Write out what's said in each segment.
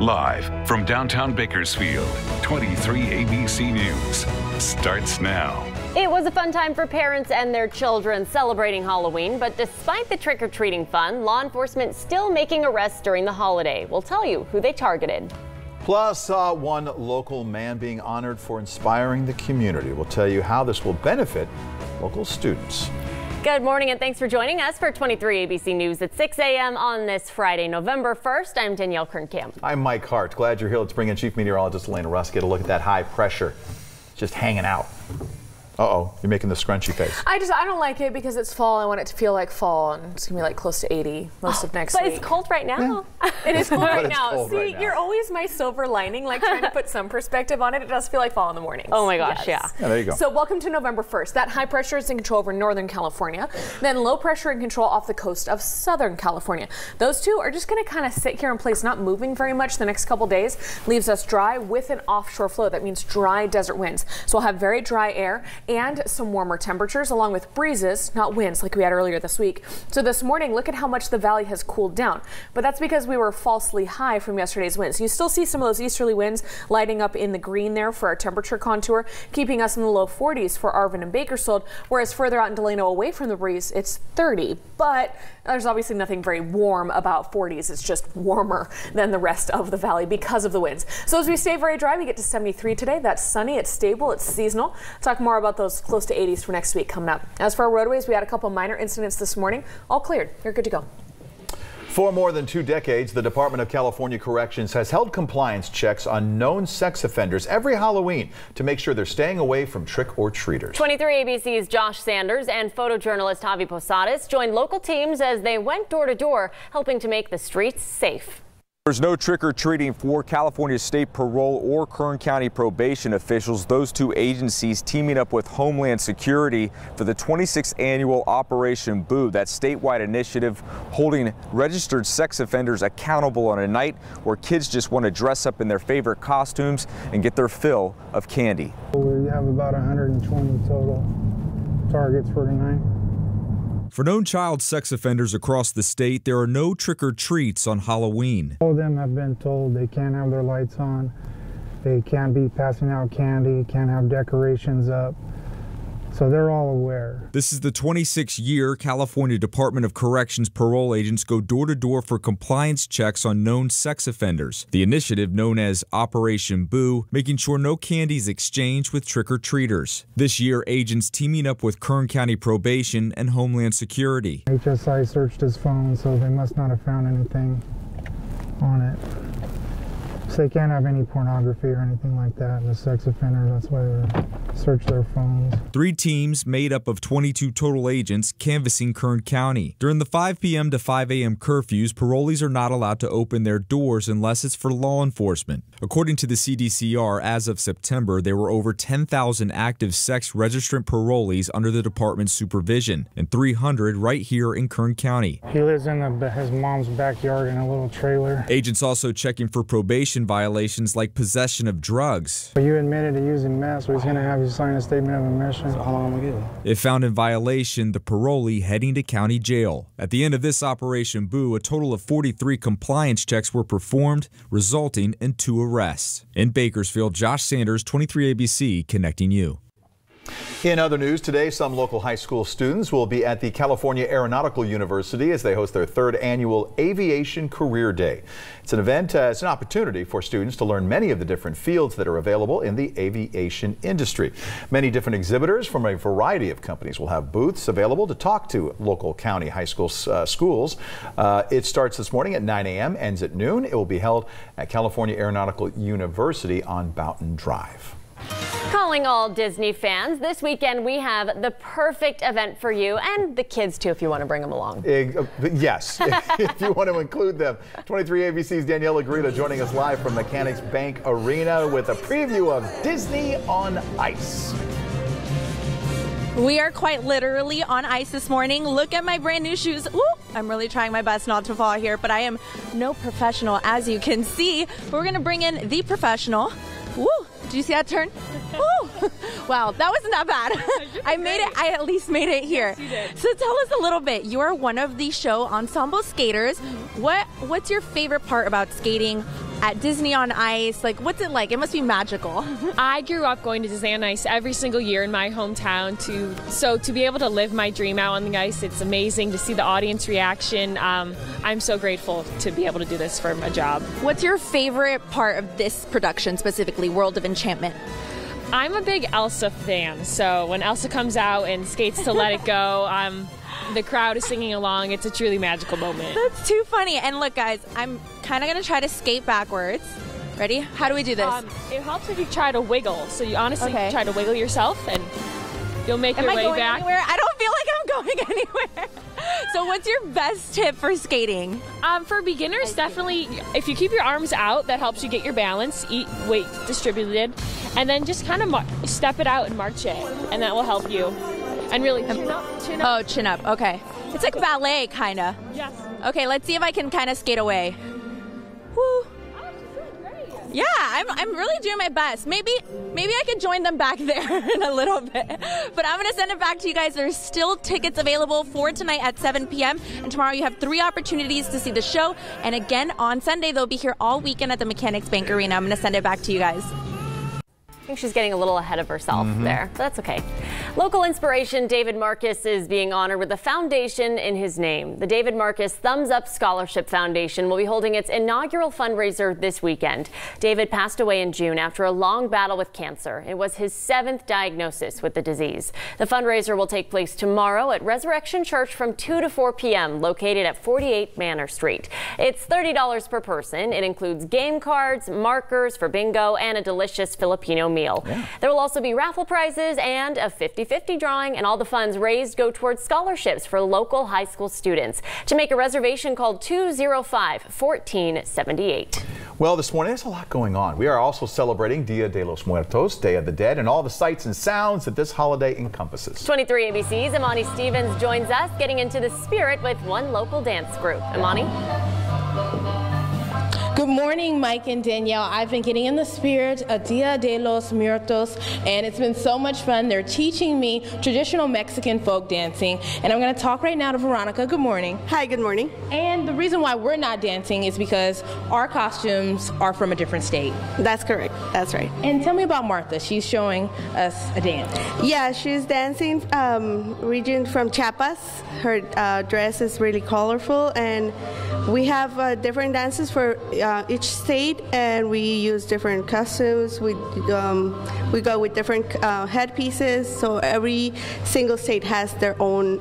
Live from downtown Bakersfield, 23 ABC News starts now. It was a fun time for parents and their children celebrating Halloween, but despite the trick-or-treating fun, law enforcement still making arrests during the holiday. We'll tell you who they targeted. Plus, one local man being honored for inspiring the community. We'll tell you how this will benefit local students. Good morning and thanks for joining us for 23 ABC News at 6 a.m. on this Friday, November 1st. I'm Danielle Kernkamp. I'm Mike Hart. Glad you're here. Let's bring in Chief Meteorologist Elena Russ. Get a look at that high pressure just hanging out. Uh-oh, you're making the scrunchy face. I don't like it because it's fall. I want it to feel like fall, and it's gonna be like close to 80 most of next week. But it's cold right now. Yeah. It is cold right now. Cold See, right now. You're always my silver lining, like trying to put some perspective on it. It does feel like fall in the morning. Oh my gosh, yes. Yeah, there you go. So welcome to November 1st. That high pressure is in control over Northern California, then low pressure in control off the coast of Southern California. Those two are just gonna kind of sit here in place, not moving very much the next couple days. Leaves us dry with an offshore flow. That means dry desert winds. So we'll have very dry air and some warmer temperatures along with breezes, not winds like we had earlier this week. So this morning, look at how much the valley has cooled down. But that's because we were falsely high from yesterday's winds. You still see some of those easterly winds lighting up in the green there for our temperature contour, keeping us in the low 40s for Arvin and Bakersfield, whereas further out in Delano away from the breeze, it's 30. But there's obviously nothing very warm about 40s. It's just warmer than the rest of the valley because of the winds. So as we stay very dry, we get to 73 today. That's sunny, it's stable, it's seasonal. Talk more about those close to 80s for next week coming up. As for our roadways, we had a couple minor incidents this morning. All cleared. You're good to go. For more than 2 decades, the Department of California Corrections has held compliance checks on known sex offenders every Halloween to make sure they're staying away from trick-or-treaters. 23 ABC's Josh Sanders and photojournalist Javi Posadas joined local teams as they went door to door, helping to make the streets safe. There's no trick-or-treating for California State Parole or Kern County probation officials. Those two agencies teaming up with Homeland Security for the 26th annual Operation Boo, that statewide initiative holding registered sex offenders accountable on a night where kids just want to dress up in their favorite costumes and get their fill of candy. We have about 120 total targets for tonight. For known child sex offenders across the state, there are no trick-or-treats on Halloween. All of them have been told they can't have their lights on, they can't be passing out candy, can't have decorations up. So they're all aware. This is the 26th year California Department of Corrections parole agents go door-to-door for compliance checks on known sex offenders. The initiative, known as Operation Boo, making sure no candy is exchanged with trick-or-treaters. This year, agents teaming up with Kern County Probation and Homeland Security. HSI searched his phone, so they must not have found anything on it. So they can't have any pornography or anything like that. The sex offenders, that's why they search their phones. 3 teams made up of 22 total agents canvassing Kern County. During the 5 p.m. to 5 a.m. curfews, parolees are not allowed to open their doors unless it's for law enforcement. According to the CDCR, as of September, there were over 10,000 active sex registrant parolees under the department's supervision, and 300 right here in Kern County. He lives in his mom's backyard in a little trailer. Agents also checking for probation violations like possession of drugs. But you admitted to using meth, so he's going to have you sign a statement of admission. So how long am I getting? If found in violation, the parolee heading to county jail. At the end of this Operation Boo, a total of 43 compliance checks were performed, resulting in 2 arrests. In Bakersfield, Josh Sanders, 23 ABC, connecting you. In other news today, some local high school students will be at the California Aeronautical University as they host their 3rd annual Aviation Career Day. It's an event, it's an opportunity for students to learn many of the different fields that are available in the aviation industry. Many different exhibitors from a variety of companies will have booths available to talk to local county high school schools. It starts this morning at 9 a.m., ends at noon. It will be held at California Aeronautical University on Boughton Drive. Calling all Disney fans, this weekend we have the perfect event for you and the kids too if you want to bring them along. Yes, if you want to include them. 23 ABC's Daniela Grita joining us live from Mechanics Bank Arena with a preview of Disney on Ice. We are quite literally on ice this morning. Look at my brand new shoes. Ooh, I'm really trying my best not to fall here, but I am no professional, as you can see. We're going to bring in the professional. Woo! Did you see that turn? Woo! Wow, that wasn't that bad. I made it. I at least made it here. Yes, you did. So tell us a little bit. You are one of the show ensemble skaters. What's your favorite part about skating at Disney on Ice. Like, what's it like? It must be magical. I grew up going to Disney on Ice every single year in my hometown. So to be able to live my dream out on the ice, it's amazing to see the audience reaction. I'm so grateful to be able to do this for a job. What's your favorite part of this production, specifically World of Enchantment? I'm a big Elsa fan, so when Elsa comes out and skates to Let It Go, the crowd is singing along. It's a truly magical moment. That's too funny. And look, guys, I'm kind of going to try to skate backwards. Ready? How do we do this? It helps if you try to wiggle. So you honestly try to wiggle yourself, and you'll make your way back. Am I going anywhere? I don't feel like I'm going anywhere. So what's your best tip for skating? For beginners, definitely, if you keep your arms out, that helps you get your balance, eat weight distributed, and then just kind of step it out and march it, and that will help you. And really chin up, chin up. Oh, chin up, okay. It's like ballet, kind of. Yes. Okay, let's see if I can kind of skate away. Woo. Yeah, I'm really doing my best. Maybe I could join them back there in a little bit. But I'm going to send it back to you guys. There's still tickets available for tonight at 7 p.m. And tomorrow you have 3 opportunities to see the show. And again, on Sunday, they'll be here all weekend at the Mechanics Bank Arena. I'm going to send it back to you guys. I think she's getting a little ahead of herself there, but that's okay. Local inspiration David Marcus is being honored with a foundation in his name. The David Marcus Thumbs Up Scholarship Foundation will be holding its inaugural fundraiser this weekend. David passed away in June after a long battle with cancer. It was his 7th diagnosis with the disease. The fundraiser will take place tomorrow at Resurrection Church from 2 to 4 p.m. located at 48 Manor Street. It's $30 per person. It includes game cards, markers for bingo, and a delicious Filipino meal. Yeah. There will also be raffle prizes and a 50-50 drawing, and all the funds raised go towards scholarships for local high school students. To make a reservation, call 205-1478. Well, this morning there's a lot going on. We are also celebrating Dia de los Muertos, Day of the Dead, and all the sights and sounds that this holiday encompasses. 23 ABC's Imani Stevens joins us, getting into the spirit with one local dance group. Imani? Good morning, Mike and Danielle. I've been getting in the spirit of Dia de los Muertos, and it's been so much fun. They're teaching me traditional Mexican folk dancing, and I'm going to talk right now to Veronica. Good morning. Hi, good morning. And the reason why we're not dancing is because our costumes are from a different state. That's correct. That's right. And tell me about Martha. She's showing us a dance. Yeah, she's dancing region from Chiapas. Her dress is really colorful, and we have different dances for each state, and we use different costumes. We go with different headpieces, so every single state has their own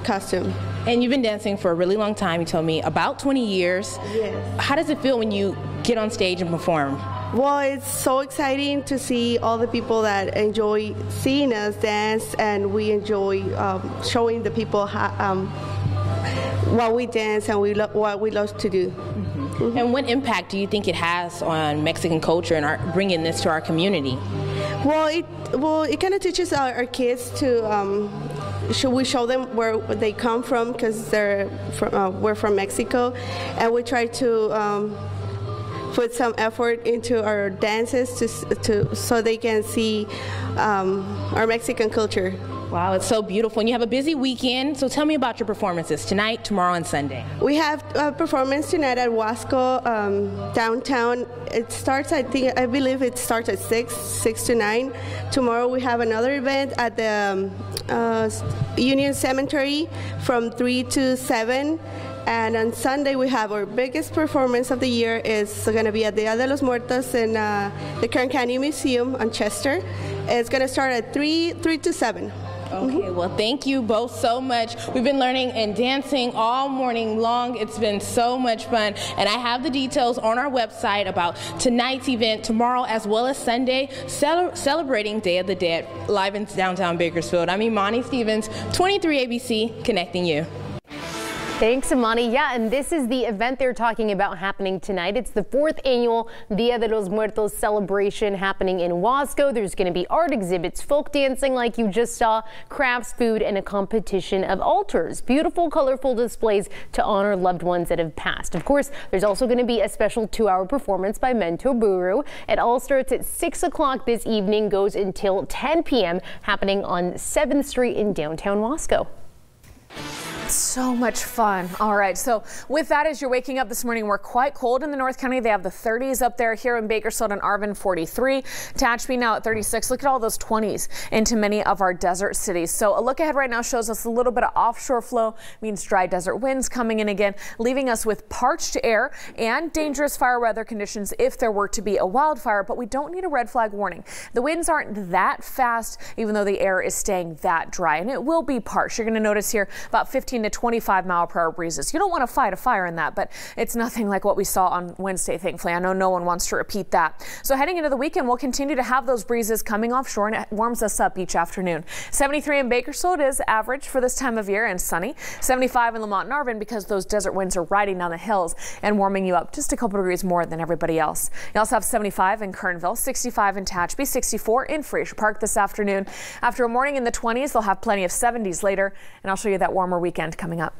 costume. And you've been dancing for a really long time. You told me about 20 years. Yes. How does it feel when you get on stage and perform? Well, it's so exciting to see all the people that enjoy seeing us dance, and we enjoy showing the people how, what we dance and what we love to do. Mm-hmm. And what impact do you think it has on Mexican culture and bringing this to our community? Well, it kind of teaches our kids to we show them where they come from, because we're from Mexico, and we try to put some effort into our dances so they can see our Mexican culture. Wow, it's so beautiful. And you have a busy weekend, so tell me about your performances tonight, tomorrow, and Sunday. We have a performance tonight at Wasco downtown. It starts, I believe it starts at 6 to 9. Tomorrow we have another event at the Union Cemetery from 3 to 7. And on Sunday we have our biggest performance of the year. Is going to be at Dia de los Muertos in the Kern County Museum on Chester. It's going to start at 3 to 7. Okay, well, thank you both so much. We've been learning and dancing all morning long. It's been so much fun. And I have the details on our website about tonight's event, tomorrow as well as Sunday, celebrating Day of the Dead, live in downtown Bakersfield. I'm Imani Stevens, 23 ABC, connecting you. Thanks, Imani. Yeah, and this is the event they're talking about happening tonight. It's the 4th annual Dia de los Muertos celebration happening in Wasco. There's going to be art exhibits, folk dancing like you just saw, crafts, food, and a competition of altars. Beautiful, colorful displays to honor loved ones that have passed. Of course, there's also going to be a special 2-hour performance by Mento Buru. It all starts at 6 o'clock this evening, goes until 10 p.m., happening on 7th Street in downtown Wasco. So much fun. All right. So with that, as you're waking up this morning, we're quite cold in the North County. They have the 30s up there here in Bakersfield and Arvin, 43. Tehachapi now at 36. Look at all those 20s into many of our desert cities. So a look ahead right now shows us a little bit of offshore flow, means dry desert winds coming in again, leaving us with parched air and dangerous fire weather conditions if there were to be a wildfire. But we don't need a red flag warning. The winds aren't that fast, even though the air is staying that dry, and it will be parched. You're going to notice here about 15 to 25 mile per hour breezes. You don't want to fight a fire in that, but it's nothing like what we saw on Wednesday, thankfully. I know no one wants to repeat that. So heading into the weekend, we'll continue to have those breezes coming offshore, and it warms us up each afternoon. 73 in Bakersfield is average for this time of year and sunny. 75 in Lamont and Arvin because those desert winds are riding down the hills and warming you up just a couple degrees more than everybody else. You also have 75 in Kernville, 65 in Tehachapi, 64 in Fraser Park this afternoon. After a morning in the 20s, they'll have plenty of 70s later, and I'll show you that warmer weekend coming up.